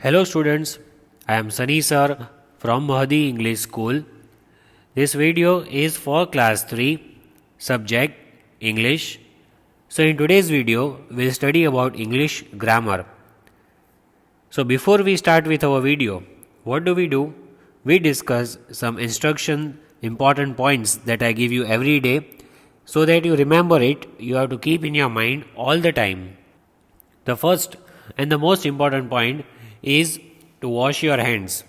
Hello students, I am Sunny sir from Mahdi English School. This video is for class 3 subject English. So in today's video we'll study about English grammar. So before we start with our video, what do? We discuss some important points that I give you every day so that you remember it. You have to keep in your mind all the time. The first and the most important point is to wash your hands.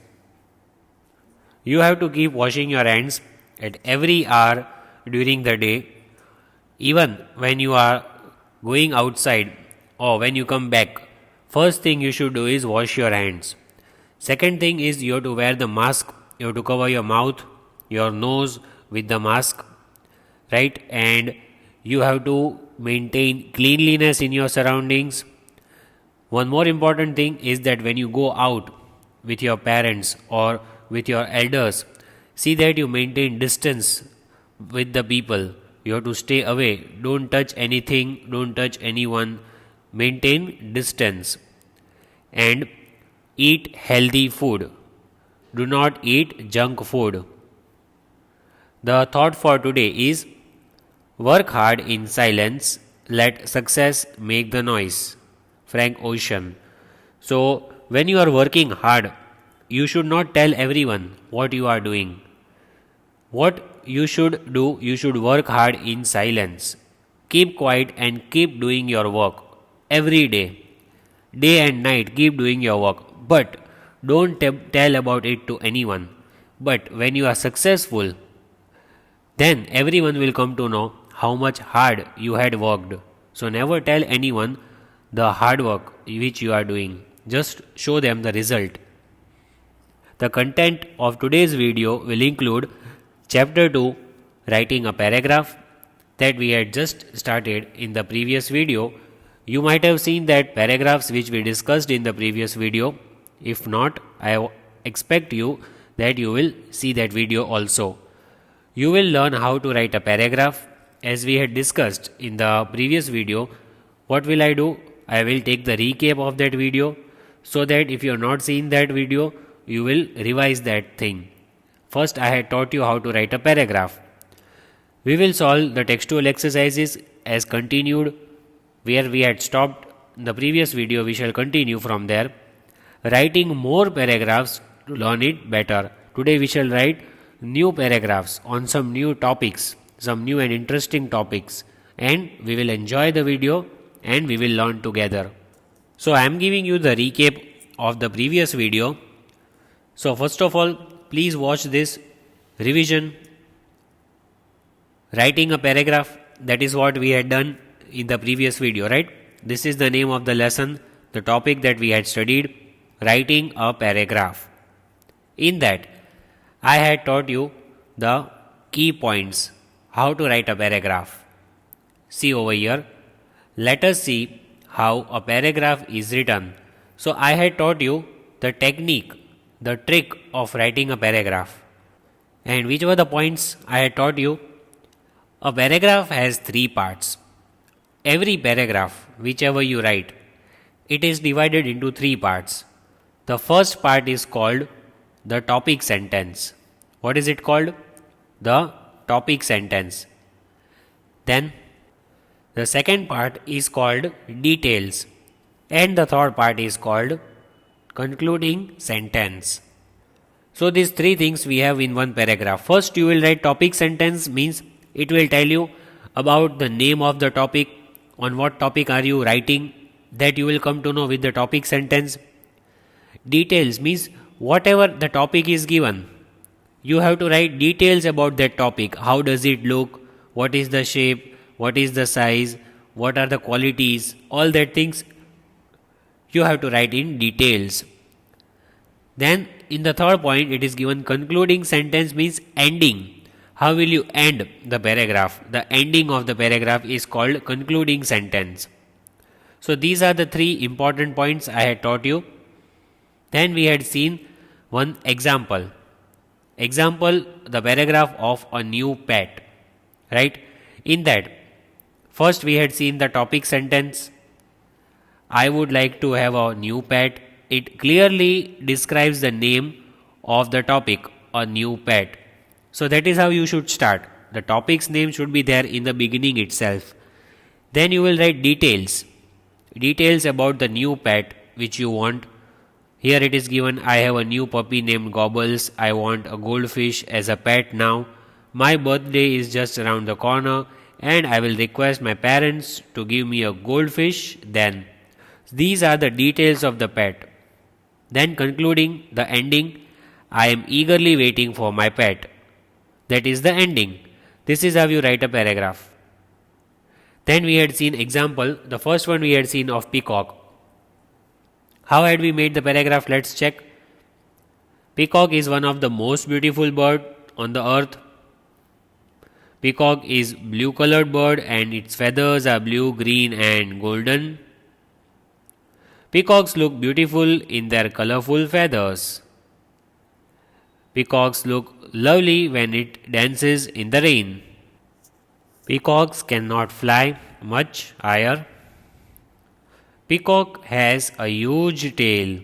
You have to keep washing your hands at every hour during the day, even when you are going outside or when you come back. First thing you should do is wash your hands. Second thing is you have to wear the mask. You have to cover your mouth, your nose with the mask, right? And you have to maintain cleanliness in your surroundings. One more important thing is that when you go out with your parents or with your elders, see that you maintain distance with the people. You have to stay away. Don't touch anything, don't touch anyone. Maintain distance and eat healthy food. Do not eat junk food. The thought for today is work hard in silence, let success make the noise. Frank Ocean. So, when you are working hard, you should not tell everyone what you are doing. What you should do, you should work hard in silence. Keep quiet and keep doing your work every day. Day and night, keep doing your work. But don't tell about it to anyone. But when you are successful, then everyone will come to know how much hard you had worked. So, never tell anyone the hard work which you are doing. Just show them the result. The content of today's video will include Chapter 2, writing a paragraph, that we had just started in the previous video. You might have seen that paragraphs which we discussed in the previous video. If not, I expect you that you will see that video also. You will learn how to write a paragraph as we had discussed in the previous video. What will I do? I will take the recap of that video so that if you have not seen that video, you will revise that thing. First, I had taught you how to write a paragraph. We will solve the textual exercises as continued where we had stopped in the previous video. We shall continue from there. Writing more paragraphs to learn it better. Today we shall write new paragraphs on some new topics, some new and interesting topics, and we will enjoy the video and we will learn together. So I am giving you the recap of the previous video. So first of all, please watch this revision. Writing a paragraph, that is what we had done in the previous video, right? This is the name of the lesson, the topic that we had studied, writing a paragraph. In that, I had taught you the key points, how to write a paragraph. See over here. Let us see how a paragraph is written. So I had taught you the technique, the trick of writing a paragraph. And which were the points I had taught you? A paragraph has 3 parts. Every paragraph, whichever you write, it is divided into 3 parts. The first part is called the topic sentence. What is it called? The topic sentence. Then the second part is called details, and the third part is called concluding sentence. So these 3 things we have in one paragraph. First you will write topic sentence, means it will tell you about the name of the topic, on what topic are you writing, that you will come to know with the topic sentence. Details means whatever the topic is given, you have to write details about that topic. How does it look? What is the shape? What is the size? What are the qualities? All that things you have to write in details. Then in the third point it is given concluding sentence, means ending. How will you end the paragraph? The ending of the paragraph is called concluding sentence. So these are the 3 important points I had taught you. Then we had seen one example. Example, the paragraph of a new pet, right? In that, first we had seen the topic sentence. I would like to have a new pet it clearly describes the name of the topic, a new pet. So that is how you should start. The topic's name should be there in the beginning itself. Then you will write details. Details about the new pet which you want. Here it is given, I have a new puppy named Gobbles. I want a goldfish as a pet now. My birthday is just around the corner and I will request my parents to give me a goldfish then. These are the details of the pet. Then concluding the ending, I am eagerly waiting for my pet. That is the ending. This is how you write a paragraph. Then we had seen example, the first one we had seen of peacock. How had we made the paragraph? Let's check. Peacock is one of the most beautiful bird on the earth. Peacock is blue colored bird and its feathers are blue, green and golden. Peacocks look beautiful in their colorful feathers. Peacocks look lovely when it dances in the rain. Peacocks cannot fly much higher. Peacock has a huge tail.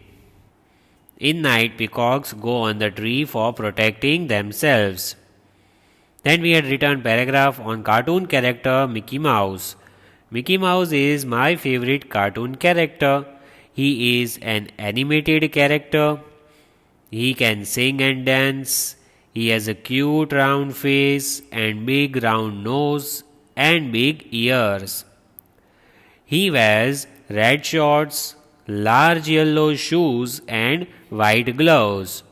In night, peacocks go on the tree for protecting themselves. Then we had written paragraph on cartoon character Mickey Mouse. Mickey Mouse is my favorite cartoon character. He is an animated character. He can sing and dance. He has a cute round face and big round nose and big ears. He wears red shorts, large yellow shoes and white gloves.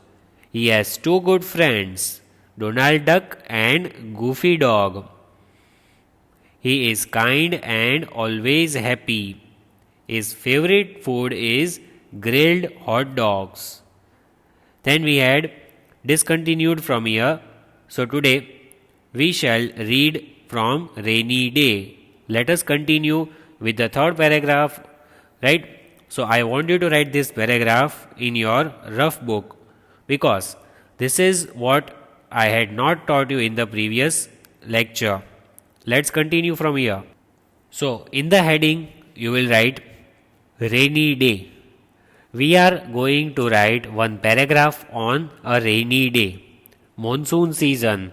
He has two good friends, Donald Duck and Goofy Dog. He is kind and always happy. His favorite food is grilled hot dogs. Then we had discontinued from here. So today we shall read from Rainy Day. Let us continue with the third paragraph, right? So I want you to write this paragraph in your rough book because this is what I had not taught you in the previous lecture. Let's continue from here. So in the heading you will write Rainy Day. We are going to write one paragraph on a rainy day. Monsoon season.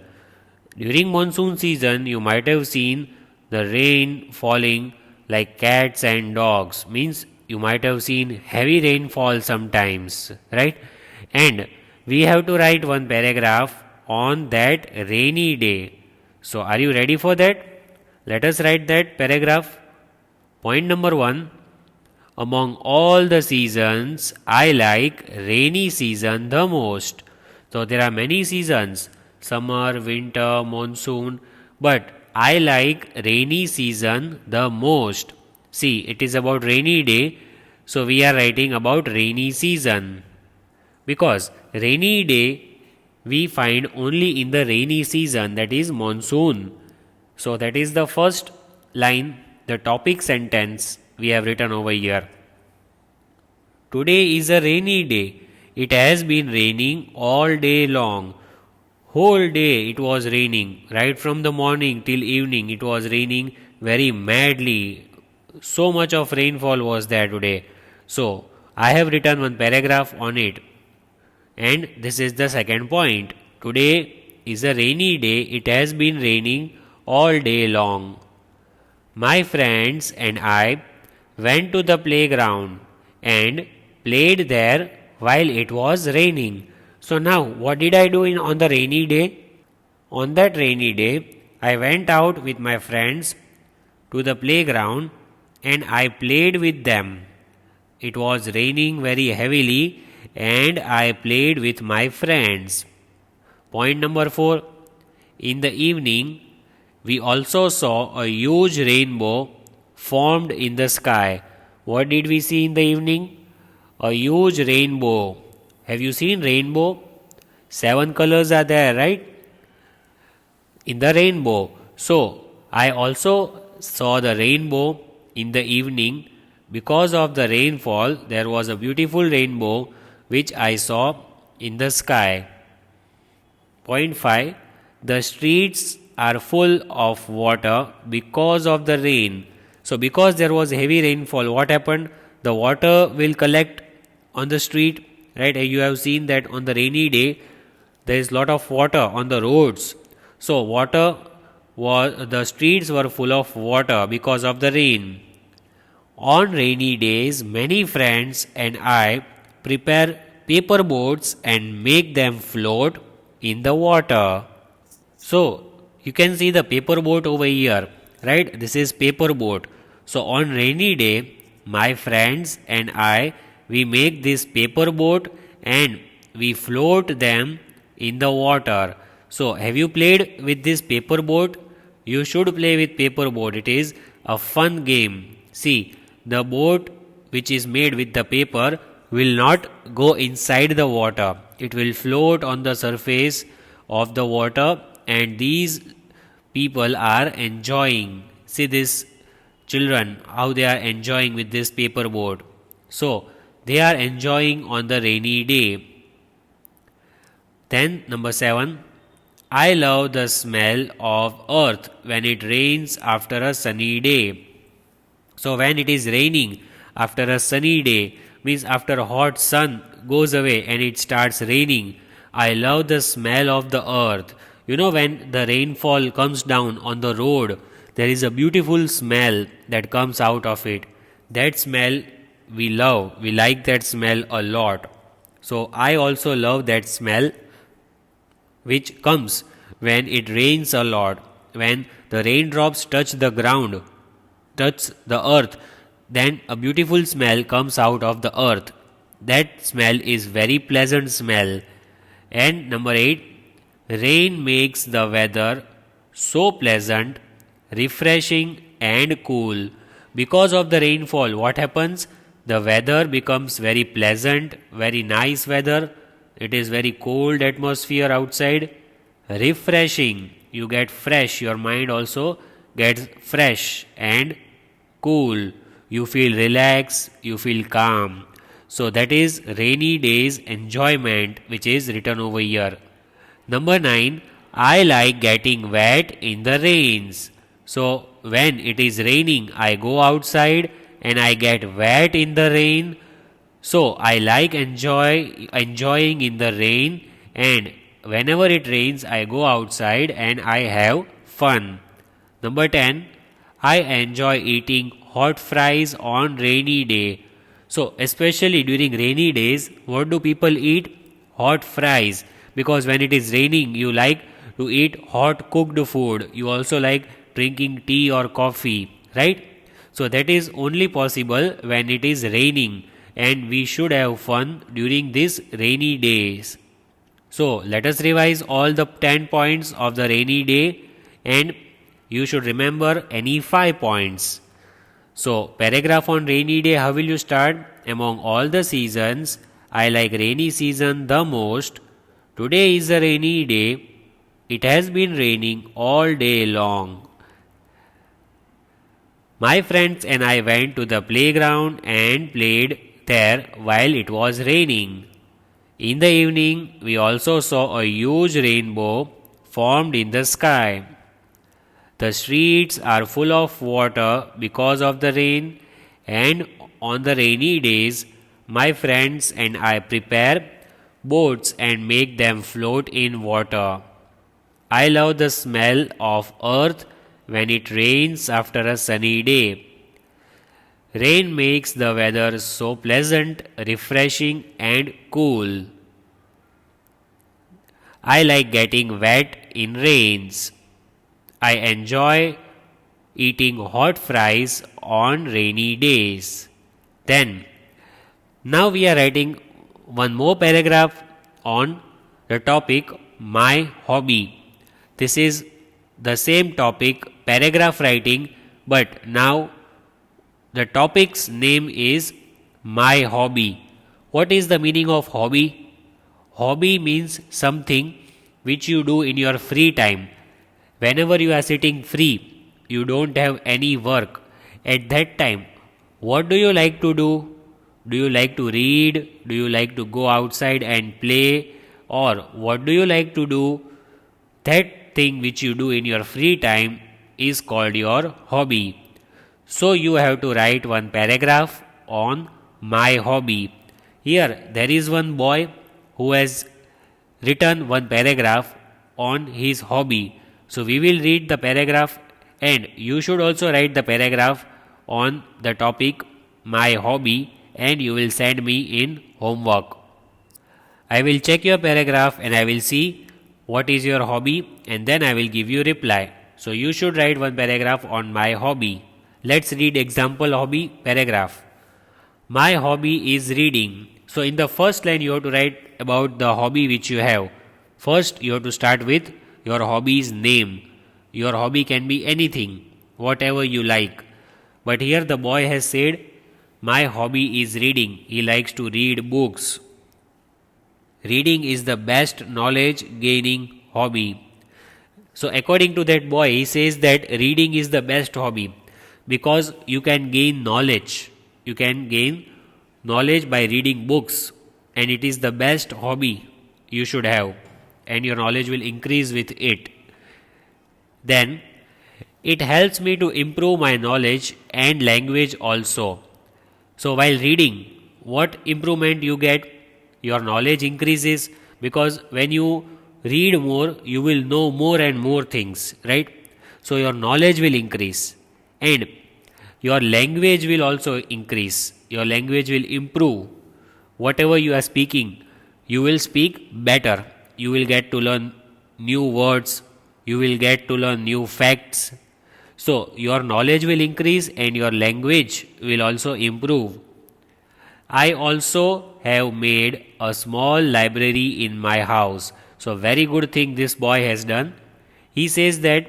During monsoon season, you might have seen the rain falling like cats and dogs. Means you might have seen heavy rainfall sometimes, right? And we have to write one paragraph on that rainy day. So are you ready for that? Let us write that paragraph. Point number 1. Among all the seasons, I like rainy season the most. So there are many seasons, summer, winter, monsoon, but I like rainy season the most. See, it is about rainy day, so we are writing about rainy season. Because rainy day we find only in the rainy season, that is monsoon. So that is the first line, the topic sentence we have written over here. Today is a rainy day. It has been raining all day long. Whole day it was raining. Right from the morning till evening it was raining very madly. So much of rainfall was there today. So I have written one paragraph on it. And this is the second point. Today is a rainy day. It has been raining all day long. My friends and I went to the playground and played there while it was raining. So now what did I do on the rainy day? On that rainy day, I went out with my friends to the playground and I played with them. It was raining very heavily and I played with my friends. Point number 4. In the evening, we also saw a huge rainbow formed in the sky. What did we see in the evening? A huge rainbow. Have you seen rainbow? 7 colors are there, right? In the rainbow. So, I also saw the rainbow in the evening. Because of the rainfall, there was a beautiful rainbow which I saw in the sky. Point 5. The streets are full of water because of the rain. So because there was heavy rainfall, what happened? The water will collect on the street, right? You have seen that on the rainy day there is lot of water on the roads. So the streets were full of water because of the rain. On rainy days, many friends and I prepare paper boats and make them float in the water. So you can see the paper boat over here, right? This is paper boat. So on rainy day, my friends and I, we make this paper boat and we float them in the water. So have you played with this paper boat? You should play with paper boat. It is a fun game. See, the boat which is made with the paper will not go inside the water. It will float on the surface of the water, and these people are enjoying. See this children how they are enjoying with this paper boat. So they are enjoying on the rainy day. Then number 7, I love the smell of earth when it rains after a sunny day. So when it is raining after a sunny day, means after a hot sun goes away and it starts raining, I love the smell of the earth. You know, when the rainfall comes down on the road, there is a beautiful smell that comes out of it. That smell we love. We like that smell a lot. So I also love that smell which comes when it rains a lot. When the raindrops touch the ground, touch the earth, then a beautiful smell comes out of the earth. That smell is very pleasant smell. And number 8, rain makes the weather so pleasant, refreshing and cool. Because of the rainfall, what happens? The weather becomes very pleasant, very nice weather. It is very cold atmosphere outside. Refreshing, you get fresh, your mind also gets fresh and cool. You feel relaxed, you feel calm. So that is rainy days enjoyment which is written over here. Number 9, I like getting wet in the rains. So when it is raining, I go outside and I get wet in the rain. So I like enjoying in the rain, and whenever it rains I go outside and I have fun. Number 10, I enjoy eating hot fries on rainy day. So especially during rainy days, what do people eat? Hot fries. Because when it is raining, you like to eat hot cooked food. You also like drinking tea or coffee, right? So that is only possible when it is raining, and we should have fun during these rainy days. So let us revise all the 10 points of the rainy day, and you should remember any 5 points. So paragraph on rainy day, how will you start? Among all the seasons, I like rainy season the most. Today is a rainy day. It has been raining all day long. My friends and I went to the playground and played there while it was raining. In the evening, we also saw a huge rainbow formed in the sky. The streets are full of water because of the rain, and on the rainy days, my friends and I prepare boats and make them float in water. I love the smell of earth when it rains after a sunny day. Rain makes the weather so pleasant, refreshing and cool. I like getting wet in rains. I enjoy eating hot fries on rainy days. Then, now we are writing one more paragraph on the topic my hobby. This is the same topic, paragraph writing, but now the topic's name is my hobby. What is the meaning of hobby? Hobby means something which you do in your free time. Whenever you are sitting free, you don't have any work. At that time, what do you like to do? Do you like to read? Do you like to go outside and play? Or what do you like to do? That thing which you do in your free time is called your hobby. So you have to write one paragraph on my hobby. Here there is one boy who has written one paragraph on his hobby. So we will read the paragraph and you should also write the paragraph on the topic my hobby and you will send me in homework. I will check your paragraph and I will see what is your hobby and then I will give you reply. So you should write one paragraph on my hobby. Let's read example hobby paragraph. My hobby is reading. So in the first line you have to write about the hobby which you have. First you have to start with your hobby's name. Your hobby can be anything, whatever you like. But here the boy has said, my hobby is reading. He likes to read books. Reading is the best knowledge gaining hobby. So according to that boy, he says that reading is the best hobby because you can gain knowledge. You can gain knowledge by reading books and it is the best hobby you should have and your knowledge will increase with it. Then it helps me to improve my knowledge and language also. So while reading, what improvement you get? Your knowledge increases because when you read more, you will know more and more things, right? So your knowledge will increase and your language will also increase. Your language will improve. Whatever you are speaking, you will speak better. You will get to learn new words. You will get to learn new facts. So your knowledge will increase and your language will also improve. I also have made a small library in my house. So very good thing this boy has done. He says that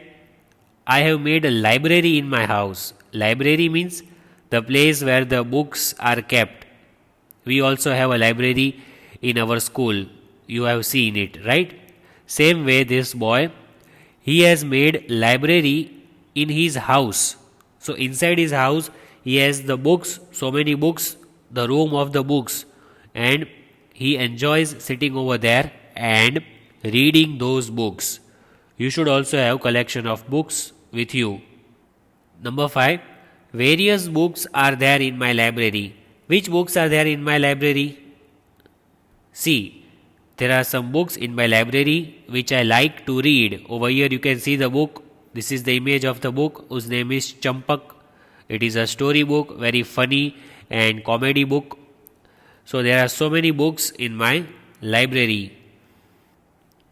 I have made a library in my house. Library means the place where the books are kept. We also have a library in our school. You have seen it, right? Same way this boy, he has made library in his house. So inside his house, he has the books, so many books, the room of the books, and he enjoys sitting over there and reading those books. You should also have collection of books with you. Number 5. Various books are there in my library. Which books are there in my library? See, there are some books in my library which I like to read. Over here you can see the book. This is the image of the book whose name is Champak. It is a story book, very funny and comedy book. So there are so many books in my library.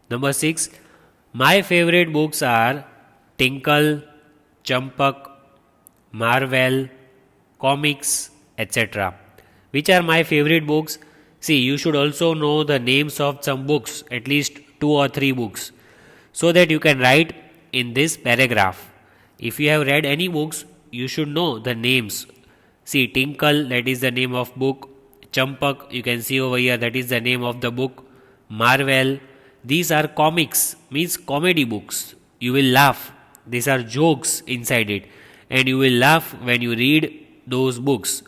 Number 6. My favorite books are Tinkle, Champak, Marvel, comics, etc. Which are my favorite books? See, you should also know the names of some books, at least 2 or 3 books, so that you can write in this paragraph. If you have read any books, you should know the names. See, Tinkle, that is the name of book. Champak, you can see over here, that is the name of the book. Marvel, these are comics, means comedy books. You will laugh. These are jokes inside it. And you will laugh when you read those books.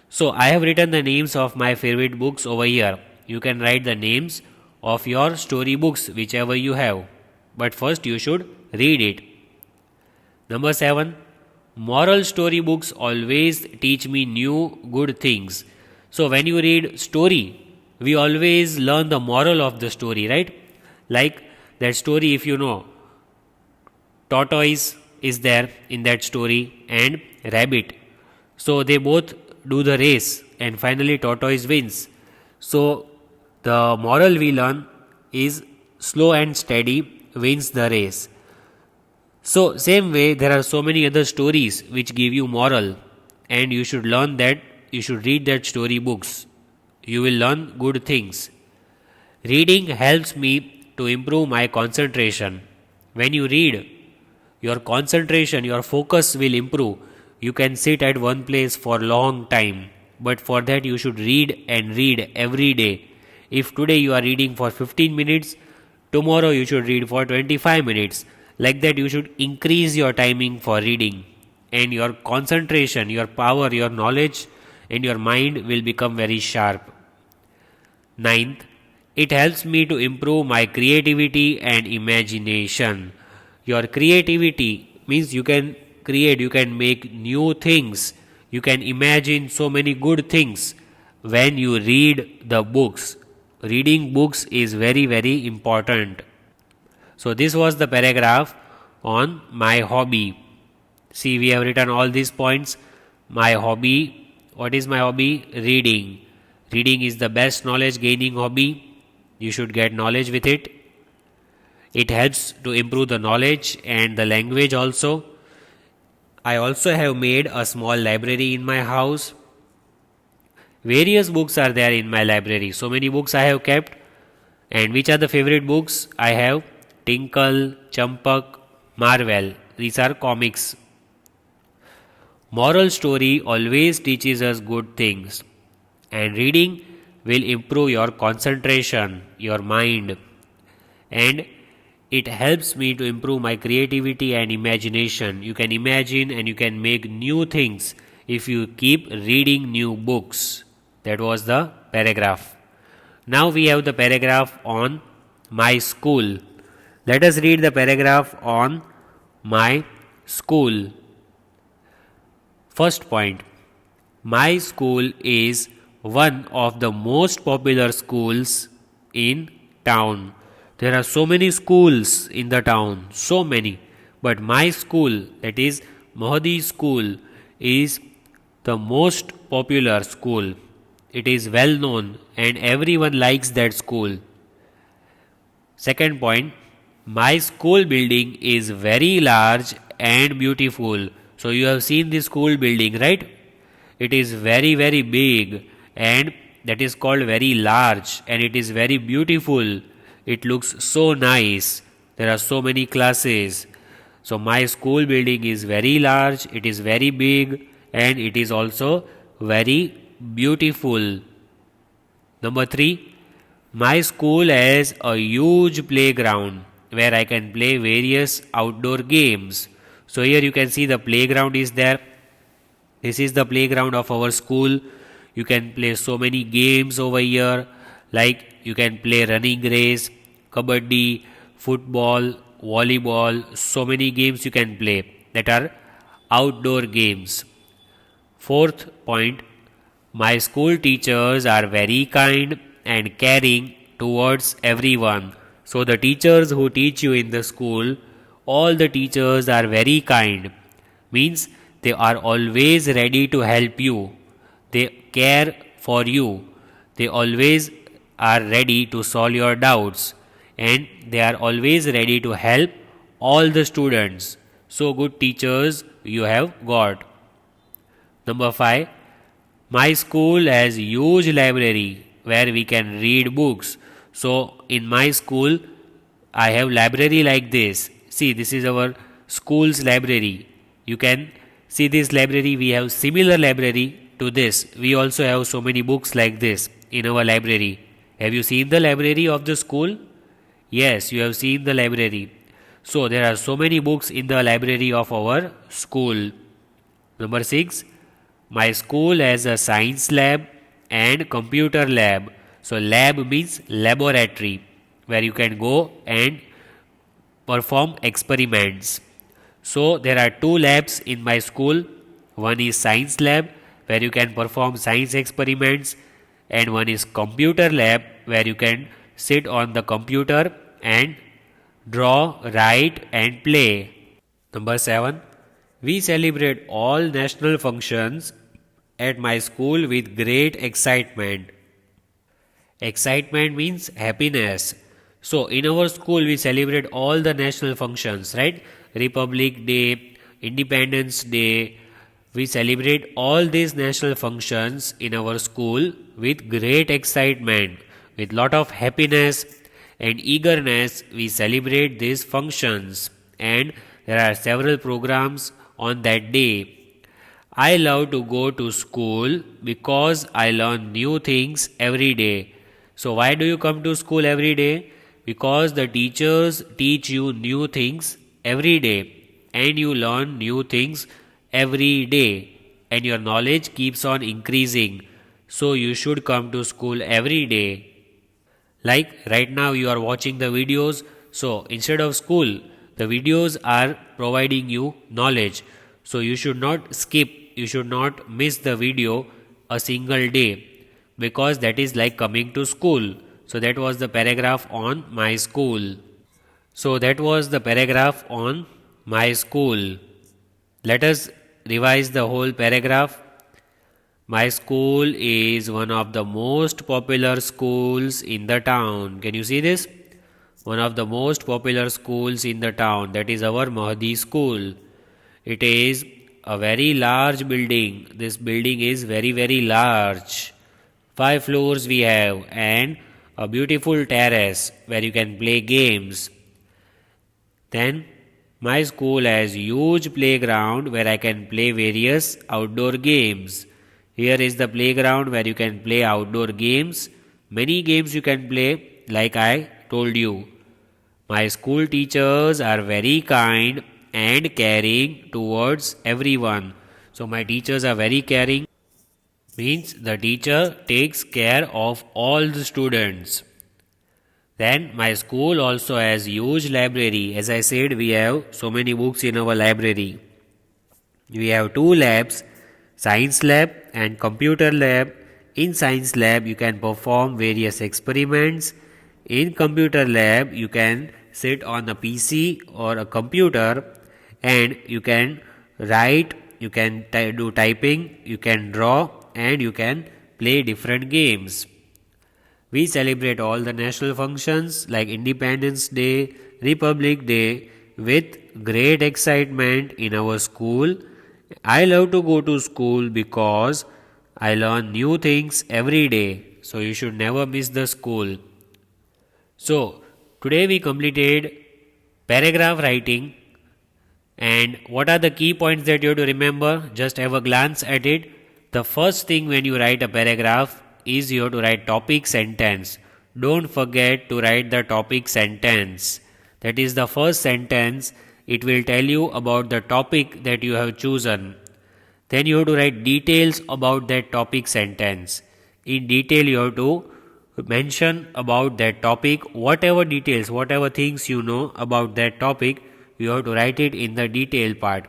So I have written the names of my favorite books over here. You can write the names of your story books, whichever you have. But first you should read it. Number 7. Moral story books always teach me new good things. So when you read story, we always learn the moral of the story, right? Like that story, if you know, tortoise is there in that story and rabbit. So they both do the race and finally tortoise wins. So the moral we learn is slow and steady wins the race. So same way there are so many other stories which give you moral and you should learn that, you should read that story books. You will learn good things. Reading helps me to improve my concentration. When you read, your concentration, your focus will improve. You can sit at one place for a long time. But for that you should read and read every day. If today you are reading for 15 minutes, tomorrow you should read for 25 minutes. Like that you should increase your timing for reading. And your concentration, your power, your knowledge and your mind will become very sharp. 9th, it helps me to improve my creativity and imagination. Your creativity means you can create, you can make new things, you can imagine so many good things when you read the books. Reading books is very, very important. So, this was the paragraph on my hobby. See, we have written all these points. My hobby. What is my hobby? Reading. Reading is the best knowledge gaining hobby. You should get knowledge with it. It helps to improve the knowledge and the language also. I also have made a small library in my house. Various books are there in my library. So many books I have kept. And which are the favorite books? I have Tinkle, Champak, Marvel. These are comics. Moral story always teaches us good things. And reading will improve your concentration, your mind. And it helps me to improve my creativity and imagination. You can imagine and you can make new things if you keep reading new books. That was the paragraph. Now we have the paragraph on my school. Let us read the paragraph on my school. First point. My school is one of the most popular schools in town. There are so many schools in the town, so many. But my school, that is Mohadi School, is the most popular school. It is well known and everyone likes that school. Second point, my school building is very large and beautiful. So you have seen the school building, right? It is very, very big and that is called very large and it is very beautiful. It looks so nice. There are so many classes. So my school building is very large, it is very big and it is also very beautiful. Number 3, my school has a huge playground where I can play various outdoor games. So here you can see the playground is there. This is the playground of our school. You can play so many games over here, like you can play running race, kabaddi, football, volleyball, so many games you can play that are outdoor games. Fourth point, my school teachers are very kind and caring towards everyone. So the teachers who teach you in the school, all the teachers are very kind. Means they are always ready to help you. They care for you. They always are ready to solve your doubts and they are always ready to help all the students. So good teachers you have got. Number 5, my school has huge library where we can read books. So in my school I have library like this. See, this is our school's library. You can see this library. We have similar library to this. We also have so many books like this in our library. Have you seen the library of the school? Yes, you have seen the library. So there are so many books in the library of our school. Number 6, my school has a science lab and computer lab. So lab means laboratory where you can go and perform experiments. So there are 2 labs in my school. One is science lab where you can perform science experiments and one is computer lab where you can sit on the computer and draw, write and play. Number 7, we celebrate all national functions at my school with great excitement. Excitement means happiness. So in our school we celebrate all the national functions, right? Republic Day, Independence Day. We celebrate all these national functions in our school with great excitement, with lot of happiness and eagerness. We celebrate these functions and there are several programs on that day. I love to go to school because I learn new things every day. So why do you come to school every day? Because the teachers teach you new things every day and you learn new things every day and your knowledge keeps on increasing. So you should come to school every day. Like right now you are watching the videos. So instead of school, the videos are providing you knowledge. So you should not skip, you should not miss the video a single day. because that is like coming to school. So that was the paragraph on my school. So that was the paragraph on my school. Let us revise the whole paragraph. My school is one of the most popular schools in the town. Can you see this? One of the most popular schools in the town. That is our Mahdi school. It is a very large building. This building is very, very large. 5 floors we have and a beautiful terrace where you can play games. Then my school has huge playground where I can play various outdoor games. Here is the playground where you can play outdoor games. Many games you can play like I told you. My school teachers are very kind and caring towards everyone. So my teachers are very caring means the teacher takes care of all the students. Then my school also has huge library. As I said, we have so many books in our library. We have 2 labs, science lab and computer lab. In science lab you can perform various experiments. In computer lab you can sit on a PC or a computer and you can write, you can do typing, you can draw and you can play different games. We celebrate all the national functions like Independence Day, Republic Day with great excitement in our school. I love to go to school because I learn new things every day. So you should never miss the school. So today we completed paragraph writing. And what are the key points that you have to remember? Just have a glance at it. The first thing when you write a paragraph is you have to write topic sentence. Don't forget to write the topic sentence. That is the first sentence. It will tell you about the topic that you have chosen. Then you have to write details about that topic sentence. In detail you have to mention about that topic, whatever details, whatever things you know about that topic, you have to write it in the detail part.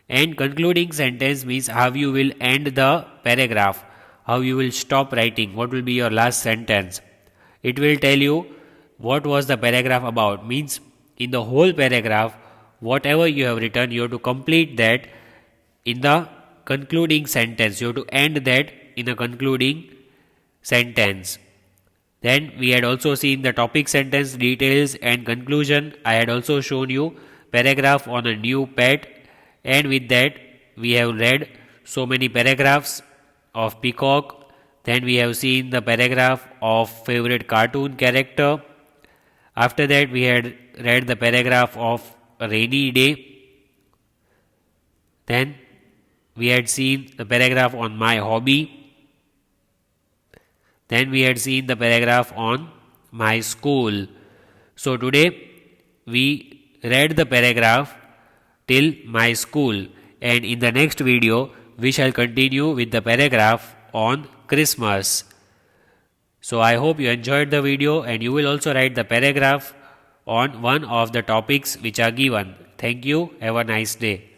And concluding sentence means how you will end the paragraph, how you will stop writing, what will be your last sentence. It will tell you what was the paragraph about, means in the whole paragraph, whatever you have written, you have to complete that in the concluding sentence. You have to end that in a concluding sentence. Then we had also seen the topic sentence, details and conclusion. I had also shown you paragraph on a new pet, and with that we have read so many paragraphs of peacock. Then we have seen the paragraph of favorite cartoon character. After that we had read the paragraph of a rainy day. Then we had seen the paragraph on my hobby. Then we had seen the paragraph on my school. So today we read the paragraph till my school, and in the next video we shall continue with the paragraph on Christmas. So I hope you enjoyed the video and you will also write the paragraph on one of the topics which are given. Thank you. Have a nice day.